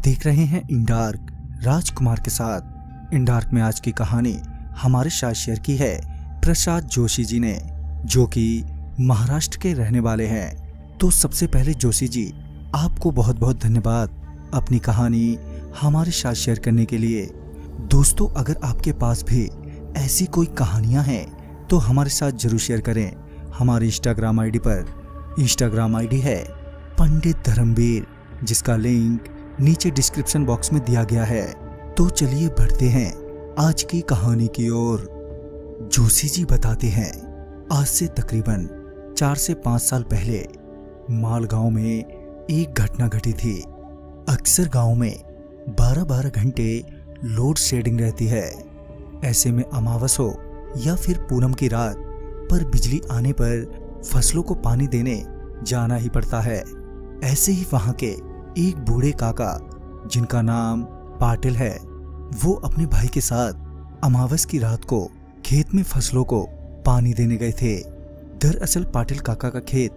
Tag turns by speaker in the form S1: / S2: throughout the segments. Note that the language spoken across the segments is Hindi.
S1: देख रहे हैं इन डार्क राजकुमार के साथ। इन डार्क में आज की कहानी हमारे साथ शेयर की है प्रसाद जोशी जी ने, जो कि महाराष्ट्र के रहने वाले हैं। तो सबसे पहले जोशी जी, आपको बहुत बहुत धन्यवाद अपनी कहानी हमारे साथ शेयर करने के लिए। दोस्तों, अगर आपके पास भी ऐसी कोई कहानियां हैं तो हमारे साथ जरूर शेयर करें। हमारे इंस्टाग्राम आईडी पर, इंस्टाग्राम आईडी है पंडित धर्मवीर, जिसका लिंक नीचे डिस्क्रिप्शन बॉक्स में दिया गया है। तो चलिए बढ़ते हैं आज की कहानी की ओर। जोशी जी बताते हैं, आज से तकरीबन 4 से 5 साल पहले मालगांव में एक घटना घटी थी। अक्सर गांव में 12-12 घंटे लोड शेडिंग रहती है। ऐसे में अमावस हो या फिर पूनम की रात पर बिजली आने पर फसलों को पानी देने जाना ही पड़ता है। ऐसे ही वहां के एक बूढ़े काका, जिनका नाम पाटिल है, वो अपने भाई के साथ अमावस की रात को खेत में फसलों को पानी देने गए थे। दरअसल पाटिल काका का खेत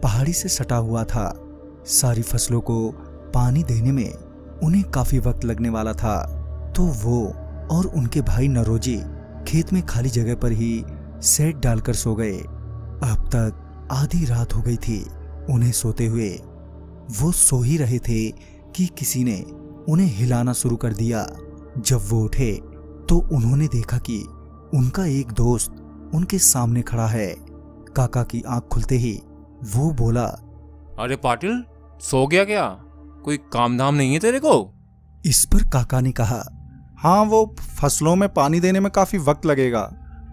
S1: पहाड़ी से सटा हुआ था। सारी फसलों को पानी देने में उन्हें काफी वक्त लगने वाला था, तो वो और उनके भाई नरोजी खेत में खाली जगह पर ही सेट डालकर सो गए। अब तक आधी रात हो गई थी उन्हें सोते हुए। वो सो ही रहे थे कि किसी ने उन्हें हिलाना शुरू कर दिया। जब वो उठे तो उन्होंने देखा कि उनका एक दोस्त उनके सामने खड़ा है। काका की आंख खुलते ही वो बोला,
S2: अरे पाटिल, सो गया क्या? कोई काम धाम नहीं है तेरे को?
S1: इस पर काका ने कहा,
S3: हाँ, वो फसलों में पानी देने में काफी वक्त लगेगा,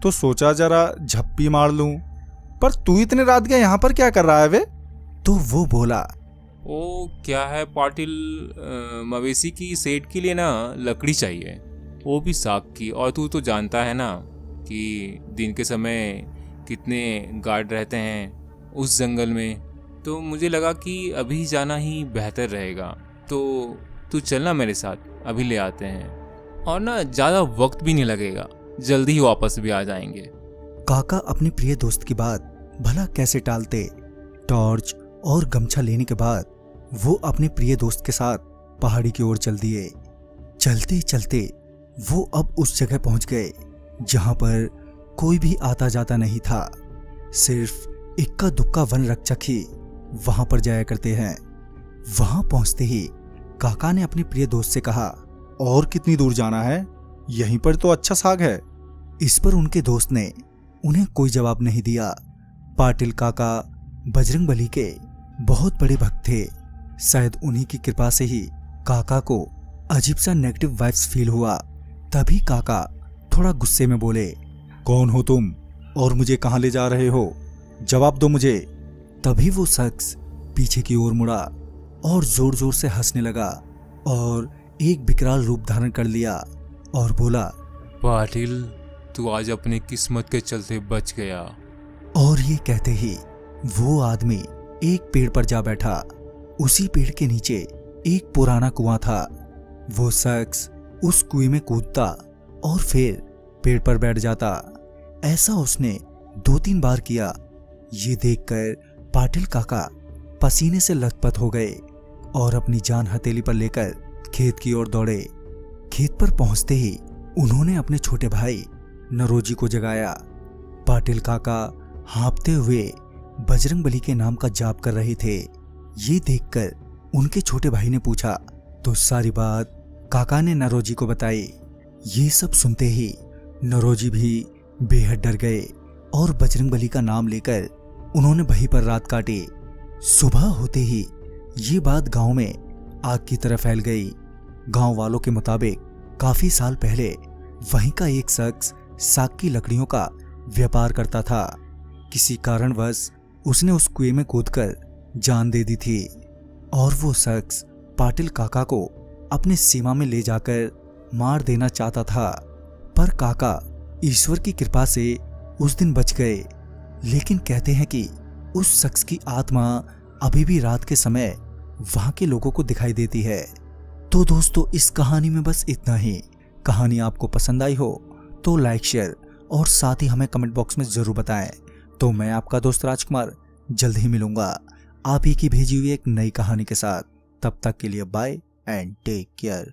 S3: तो सोचा जरा झप्पी मार लूं। पर तू इतने रात गया यहाँ पर क्या कर रहा है वे?
S1: तो वो बोला,
S2: ओ क्या है पाटिल, मवेशी की सेट के लिए ना लकड़ी चाहिए, वो भी साग की। और तू तो जानता है ना कि दिन के समय कितने गार्ड रहते हैं उस जंगल में, तो मुझे लगा कि अभी जाना ही बेहतर रहेगा। तो तू चलना मेरे साथ, अभी ले आते हैं, और ना ज़्यादा वक्त भी नहीं लगेगा, जल्दी ही वापस भी आ जाएंगे।
S1: काका अपने प्रिय दोस्त की बात भला कैसे टालते। टॉर्च और गमछा लेने के बाद वो अपने प्रिय दोस्त के साथ पहाड़ी की ओर चल दिए। चलते चलते वो अब उस जगह पहुंच गए जहां पर कोई भी आता जाता नहीं था। सिर्फ इक्का दुक्का वन रक्षक ही वहां पर जाया करते हैं। वहां पहुंचते ही काका ने अपने प्रिय दोस्त से कहा,
S3: और कितनी दूर जाना है? यहीं पर तो अच्छा साग है।
S1: इस पर उनके दोस्त ने उन्हें कोई जवाब नहीं दिया। पाटिल काका बजरंगबली के बहुत बड़े भक्त थे। शायद उन्हीं की कृपा से ही काका को अजीब सा नेगेटिव वाइब्स फील हुआ। तभी काका थोड़ा गुस्से में बोले,
S3: कौन हो तुम और मुझे कहां ले जा रहे हो? जवाब दो मुझे।
S1: तभी वो शख्स पीछे की ओर मुड़ा और जोर जोर से हंसने लगा और एक विकराल रूप धारण कर लिया और बोला,
S2: पाटिल, तू आज अपनी किस्मत के चलते बच गया।
S1: और ये कहते ही वो आदमी एक पेड़ पर जा बैठा। उसी पेड़ के नीचे एक पुराना कुआं था। वो शख्स उस कुएं में कूदता और फिर पेड़ पर बैठ जाता। ऐसा उसने 2-3 बार किया। ये देखकर पाटिल काका पसीने से लथपथ हो गए और अपनी जान हथेली पर लेकर खेत की ओर दौड़े। खेत पर पहुंचते ही उन्होंने अपने छोटे भाई नरोजी को जगाया। पाटिल काका हाँफते हुए बजरंगबली के नाम का जाप कर रहे थे। ये देखकर उनके छोटे भाई ने पूछा, तो सारी बात काका ने नरोजी को बताई। ये सब सुनते ही नरोजी भी बेहद डर गए और बजरंगबली का नाम लेकर उन्होंने वहीं पर रात काटी। सुबह होते ही ये बात गांव में आग की तरह फैल गई। गांव वालों के मुताबिक काफी साल पहले वहीं का एक शख्स साग की लकड़ियों का व्यापार करता था। किसी कारणवश उसने उस कुएं में कूदकर जान दे दी थी और वो शख्स पाटिल काका को अपने सीमा में ले जाकर मार देना चाहता था। पर काका ईश्वर की कृपा से उस दिन बच गए। लेकिन कहते हैं कि उस शख्स की आत्मा अभी भी रात के समय वहां के लोगों को दिखाई देती है। तो दोस्तों, इस कहानी में बस इतना ही। कहानी आपको पसंद आई हो तो लाइक, शेयर और साथ ही हमें कमेंट बॉक्स में जरूर बताएं। तो मैं आपका दोस्त राजकुमार जल्द ही मिलूंगा आप ही की भेजी हुई एक नई कहानी के साथ। तब तक के लिए बाय। And take care.